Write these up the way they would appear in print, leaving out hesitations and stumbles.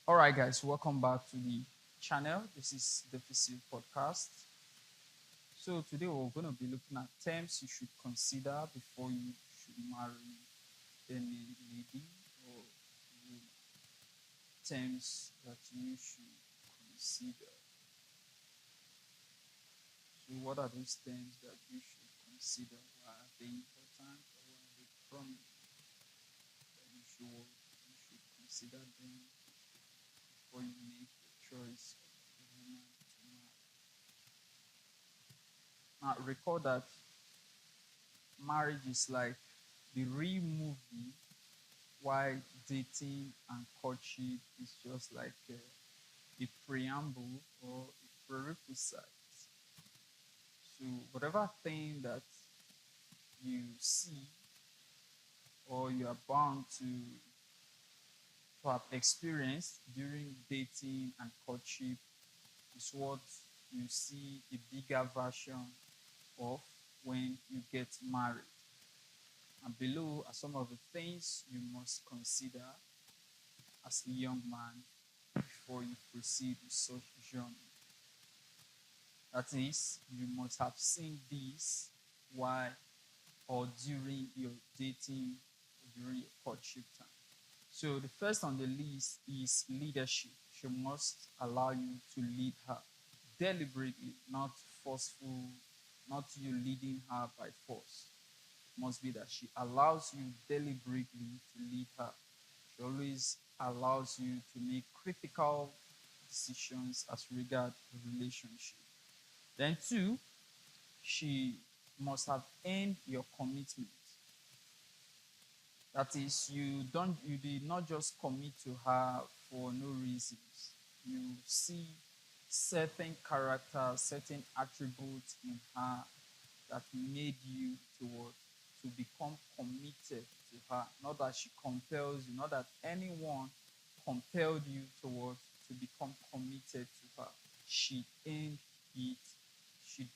All right, guys, welcome back to the channel. This is DEFISILPODCAST. So today we're going to be looking at terms you should consider before you should marry any lady or woman. Terms that you should consider. So what are those terms that you should consider? Why are they important or why are they prominent? That you should consider them before you make the choice of the woman to marry. Now, recall that marriage is like the real movie, while dating and courtship is just like a preamble or a prerequisite. So, whatever thing that you see or you are bound to have experienced during dating and courtship is what you see a bigger version of when you get married. And below are some of the things you must consider as a young man before you proceed with such journey. That is, you must have seen this while or during your dating or during your courtship time. So the first on the list is leadership. She must allow you to lead her deliberately, not forceful, not you leading her by force. It must be that she allows you deliberately to lead her. She always allows you to make critical decisions as regard the relationship. Then two, she must have earned your commitment. That is, you did not just commit to her for no reasons. You see certain character, certain attributes in her that made you to become committed to her. Not that she compels you, not that anyone compelled you to become committed to her. She earned it. She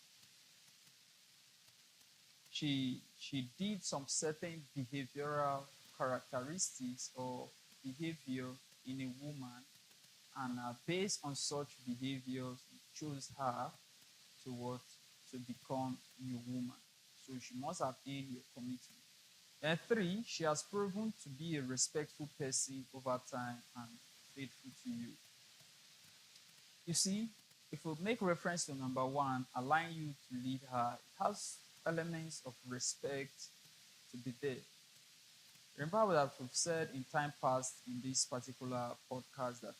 she did some certain behavioral characteristics or behavior in a woman, and based on such behaviors, you chose her to what to become your woman. So she must have earned your commitment. And three, she has proven to be a respectful person over time and faithful to you. You see, if we make reference to number one, allowing you to lead her, it has elements of respect to be there. Remember that we've said in time past in this particular podcast that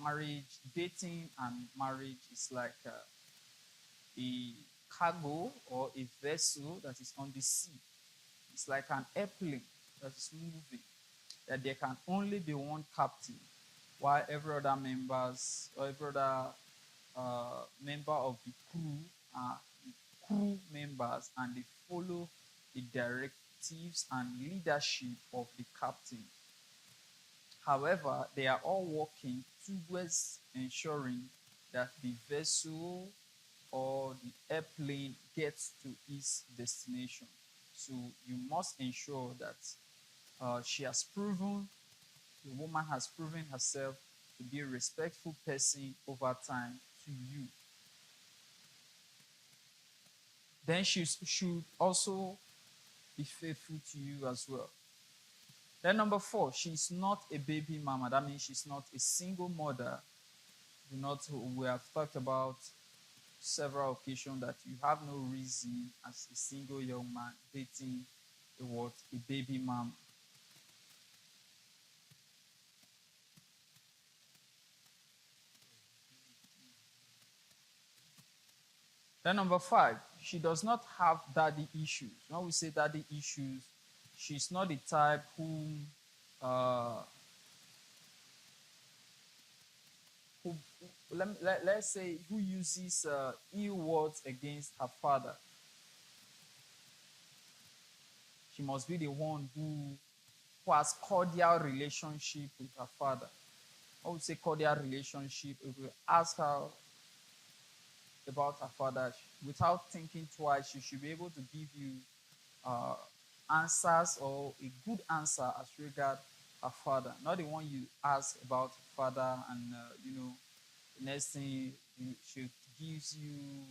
marriage, dating and marriage is like a cargo or a vessel that is on the sea. It's like an airplane that is moving, that there can only be one captain, while every other members or every other member of the crew are crew members and they follow the directives and leadership of the captain. However, they are all working towards ensuring that the vessel or the airplane gets to its destination. So you must ensure that she has proven, the woman has proven herself to be a respectful person over time to you. Then she should also be faithful to you as well. Then number four, she's not a baby mama. That means she's not a single mother. Do not, we have talked about several occasions that you have no reason as a single young man dating a baby mom. Then number five, she does not have daddy issues. When we say daddy issues, she's not the type uh, who let's say who uses ill words against her father. She must be the one who has cordial relationship with her father. I would say cordial relationship. If we ask her about her father, without thinking twice, she should be able to give you uh, answers or a good answer as regard her father, not the one you ask about father, and the next thing she gives you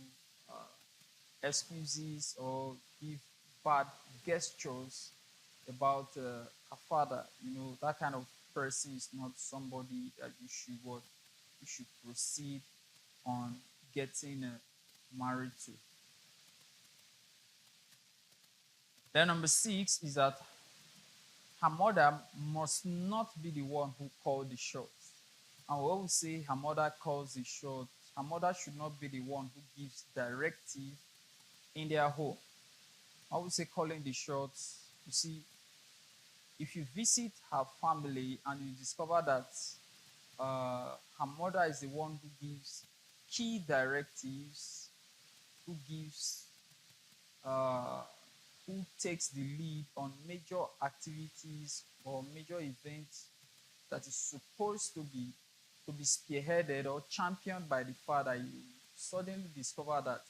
uh, excuses or give bad gestures about her father. That kind of person is not somebody that you should proceed on getting married to. Then number six is that her mother must not be the one who called the shots. And when we say her mother calls the shots, her mother should not be the one who gives directive in their home. I would say calling the shots. You see, if you visit her family and you discover that her mother is the one who gives key directives, who gives, uh, who takes the lead on major activities or major events that is supposed to be spearheaded or championed by the father, you suddenly discover that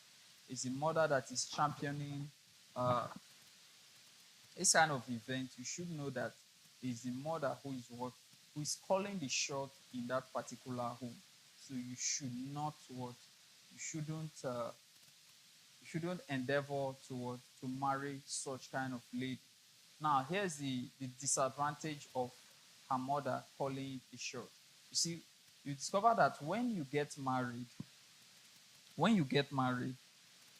it's the mother that is championing uh, this kind of event. You should know that it's the mother who is calling the shot in that particular home. So you should not what you shouldn't you shouldn't endeavor to marry such kind of lady. Now here's the disadvantage of her mother calling the shot. You see, you discover that when you get married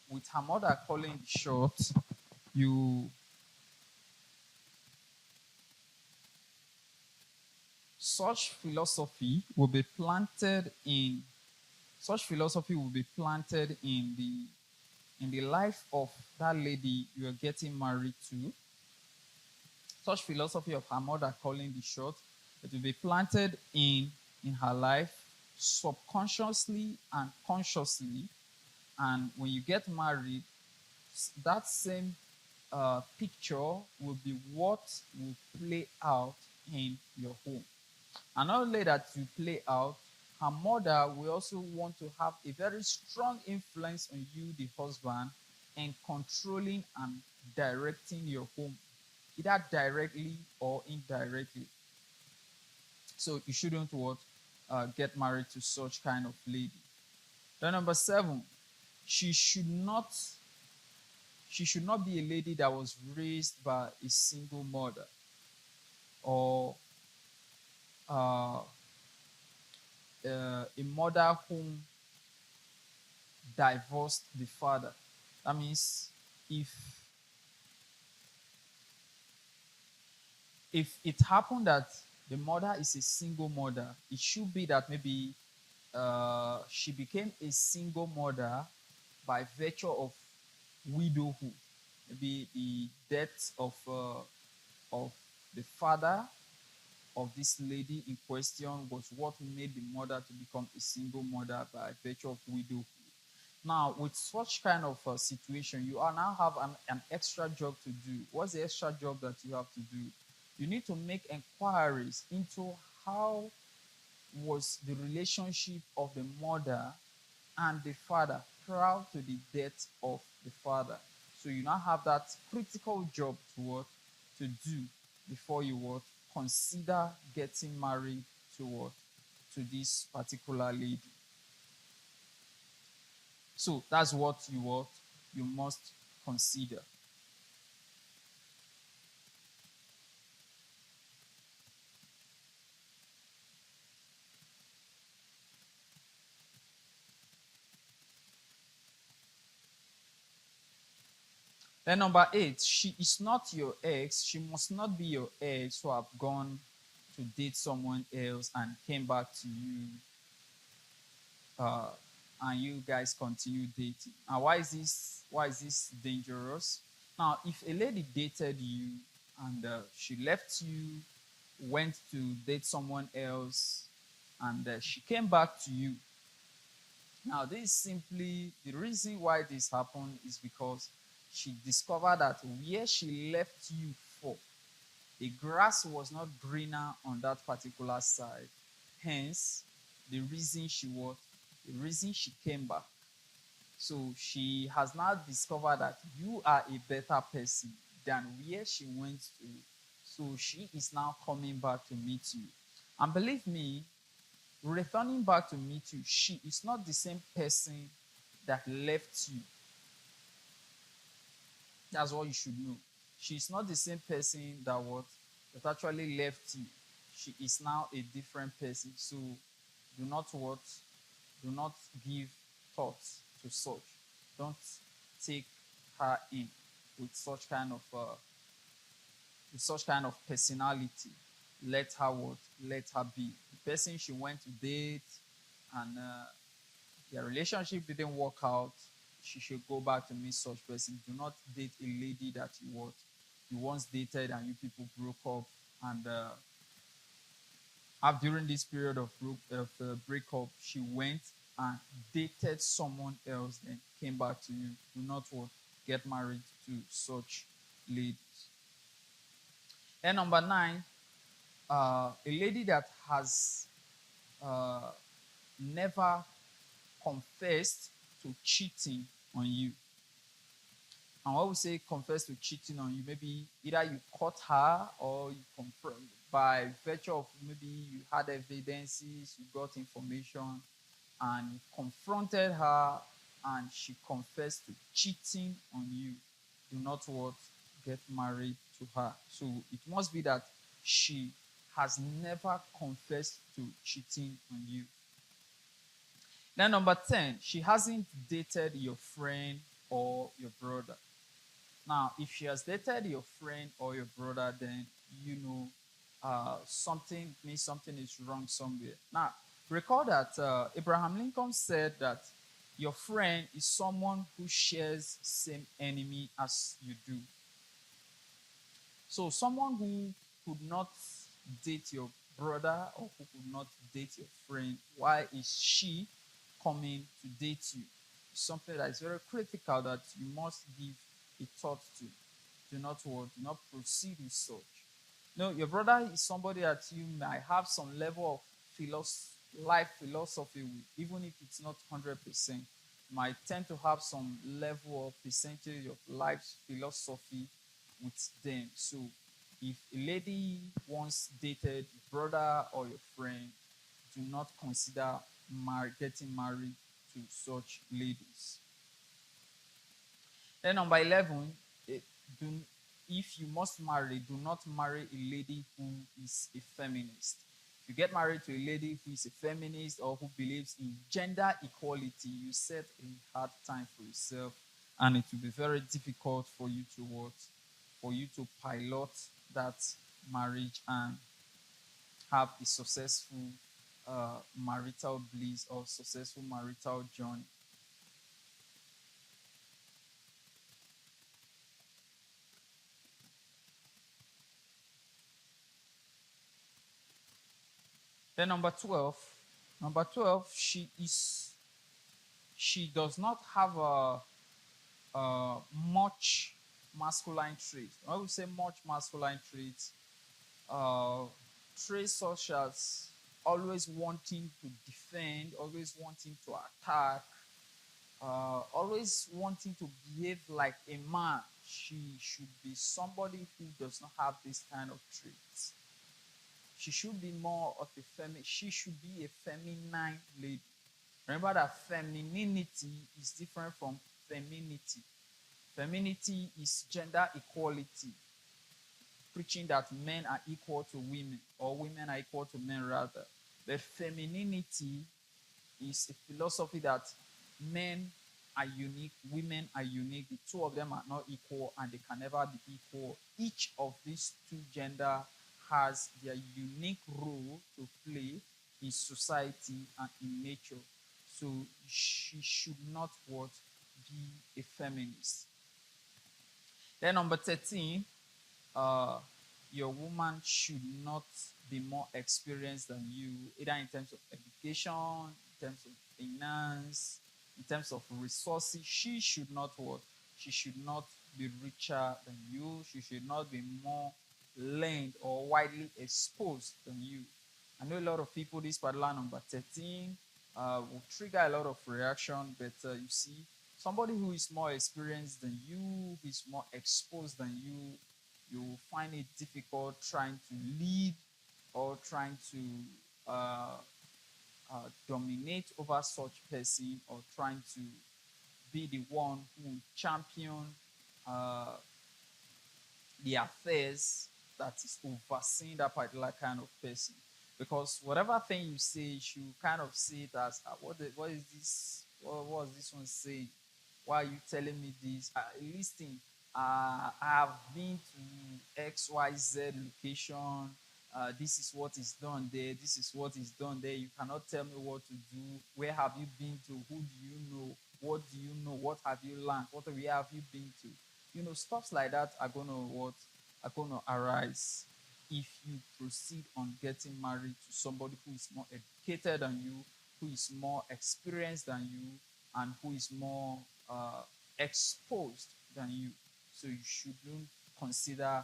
with her mother calling the shot, you such philosophy will be planted in such philosophy will be planted in the life of that lady you are getting married to. Such philosophy of her mother calling the shot, it will be planted in her life subconsciously and consciously. And when you get married, that same picture will be what will play out in your home. And not only that you play out, her mother will also want to have a very strong influence on you, the husband, in controlling and directing your home, either directly or indirectly. So you shouldn't get married to such kind of lady. Then number seven, she should not she should not be a lady that was raised by a single mother, or uh, a mother whom divorced the father. That means if if it happened that the mother is a single mother, it should be that maybe she became a single mother by virtue of widowhood. Maybe the death of the father of this lady in question was what made the mother to become a single mother by virtue of widowhood. Now, with such kind of situation, you are now have an extra job to do. What's the extra job that you have to do? You need to make inquiries into how was the relationship of the mother and the father prior to the death of the father. So you now have that critical job to do before you consider getting married to this particular lady. So that's what you must consider. Then number eight, she is not your ex. She must not be your ex who have gone to date someone else and came back to you, uh, and you guys continue dating. And why is this dangerous? Now, if a lady dated you and she left you, went to date someone else, and she came back to you. Now, this is simply the reason why this happened is because she discovered that where she left you for, the grass was not greener on that particular side. Hence, the reason she came back. So she has now discovered that you are a better person than where she went to. So she is now coming back to meet you. And believe me, returning back to meet you, she is not the same person that left you. That's what you should know. She's not the same person that actually left you. She is now a different person. So do not what? Do not give thoughts to such. Don't take her in with such kind of personality. Let her what? Let her be. The person she went to date and their relationship didn't work out, she should go back to meet such person. Do not date a lady that you once dated and you people broke up and during this period of breakup, she went and dated someone else, then came back to you. Do not what? Get married to such ladies. And number nine, a lady that has uh, never confessed to cheating on you. And when we say confess to cheating on you, maybe either you caught her or you confront by virtue of maybe you had evidences, you got information, and you confronted her and she confessed to cheating on you. Do not what? Get married to her. So it must be that she has never confessed to cheating on you. Then number 10, she hasn't dated your friend or your brother. Now, if she has dated your friend or your brother, then you know something means something is wrong somewhere. Now, recall that Abraham Lincoln said that your friend is someone who shares same enemy as you do. So, someone who could not date your brother or who could not date your friend, why is she coming to date you? Something that is very critical that you must give a thought to. Do not what? Do not proceed with such. No, your brother is somebody that you might have some level of life philosophy with, even if it's not 100%. Might tend to have some level of percentage of life philosophy with them. So, if a lady once dated your brother or your friend, do not consider getting married to such ladies. Then number 11, eh, do, if you must marry, do not marry a lady who is a feminist. If you get married to a lady who is a feminist or who believes in gender equality, you set a hard time for yourself, and it will be very difficult for you to what, for you to pilot that marriage and have a successful marital bliss or successful marital journey. Then number 12, she does not have much masculine traits. When we say much masculine traits, uh, traits such as always wanting to defend, always wanting to attack, always wanting to behave like a man. She should be somebody who does not have this kind of traits. She should be more of a she should be a feminine lady. Remember that femininity is different from femininity. Femininity is gender equality, preaching that men are equal to women, or women are equal to men rather. But femininity is a philosophy that men are unique, women are unique. The two of them are not equal and they can never be equal. Each of these two gender has their unique role to play in society and in nature. So she should not what be a feminist. Then number 13, uh, your woman should not be more experienced than you, either in terms of education, in terms of finance, in terms of resources. She should not what? She should not be richer than you. She should not be more learned or widely exposed than you. I know a lot of people, this particular number 13 will trigger a lot of reaction, but you see, somebody who is more experienced than you, who is more exposed than you, You will find it difficult trying to lead or trying to uh, dominate over such person, or trying to be the one who champion uh, the affairs that is overseeing that particular kind of person. Because whatever thing you say, you should kind of see it as what is this? What is this one saying? Why are you telling me this? Listen, I have been to XYZ location. This is what is done there. This is what is done there. You cannot tell me what to do. Where have you been to? Who do you know? What do you know? What have you learned? Where have you been to? Stuffs like that are gonna arise if you proceed on getting married to somebody who is more educated than you, who is more experienced than you, and who is more exposed than you. So you shouldn't consider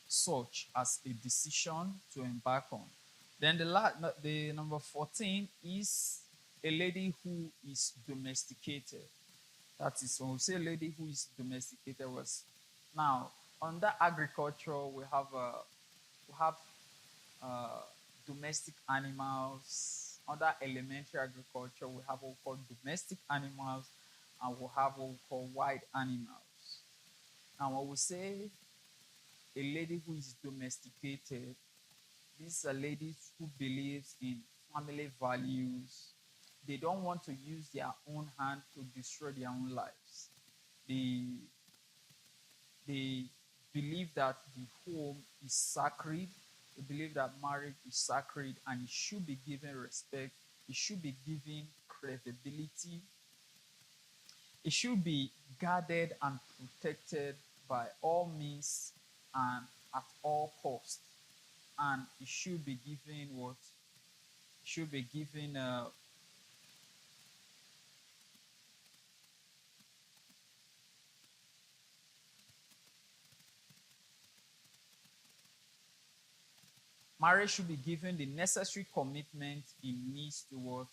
such as a decision to embark on. Then the number 14 is a lady who is domesticated. That is, when we say lady who is domesticated, was now under agriculture we have uh, domestic animals. Under elementary agriculture, we have what we call domestic animals, and we have what we call wild animals. Now, when we say a lady who is domesticated, these are ladies who believes in family values. They don't want to use their own hand to destroy their own lives. They they believe that the home is sacred. They believe that marriage is sacred and it should be given respect. It should be given credibility. It should be guarded and protected by all means and at all costs. And it should be given what? It should be given marriage should be given the necessary commitment it needs to what?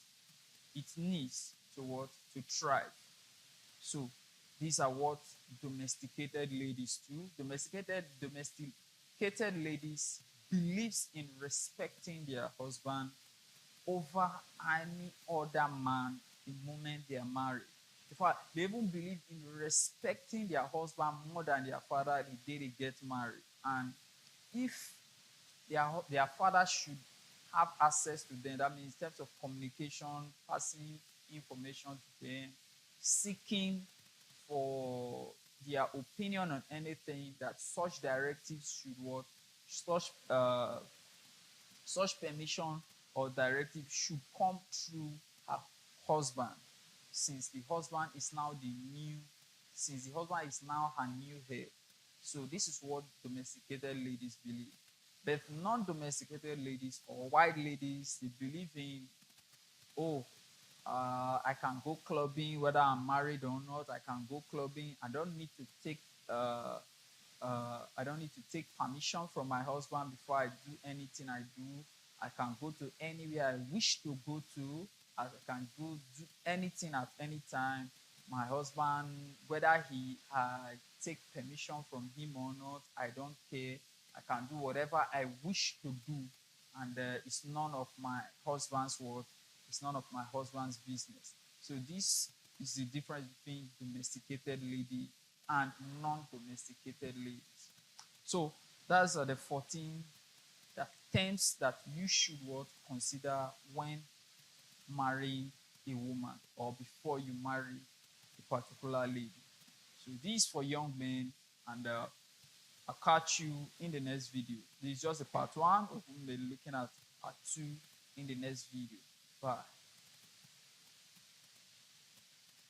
To thrive. So these are what domesticated ladies do. Domesticated ladies believes in respecting their husband over any other man the moment they are married. In fact, they even believe in respecting their husband more than their father the day they get married. And if their father should have access to them, that means in terms of communication, passing information to them, seeking for their opinion on anything, that such directives should what? Such permission or directive should come through her husband, since the husband is now her new head. So this is what domesticated ladies believe. But non-domesticated ladies or white ladies, they believe in, oh, I can go clubbing whether I'm married or not. I can go clubbing. Uh, I don't need to take permission from my husband before I do anything I do. I can go to anywhere I wish to go to. I can go do anything at any time. My husband, whether I take permission from him or not, I don't care. I can do whatever I wish to do, and it's none of my husband's work. It's none of my husband's business. So this is the difference between domesticated lady and non-domesticated ladies. So that's the 14 terms that you should what consider when marrying a woman or before you marry a particular lady. So this for young men, and I'll catch you in the next video. This is just a part one. We'll be looking at part two in the next video. Bye.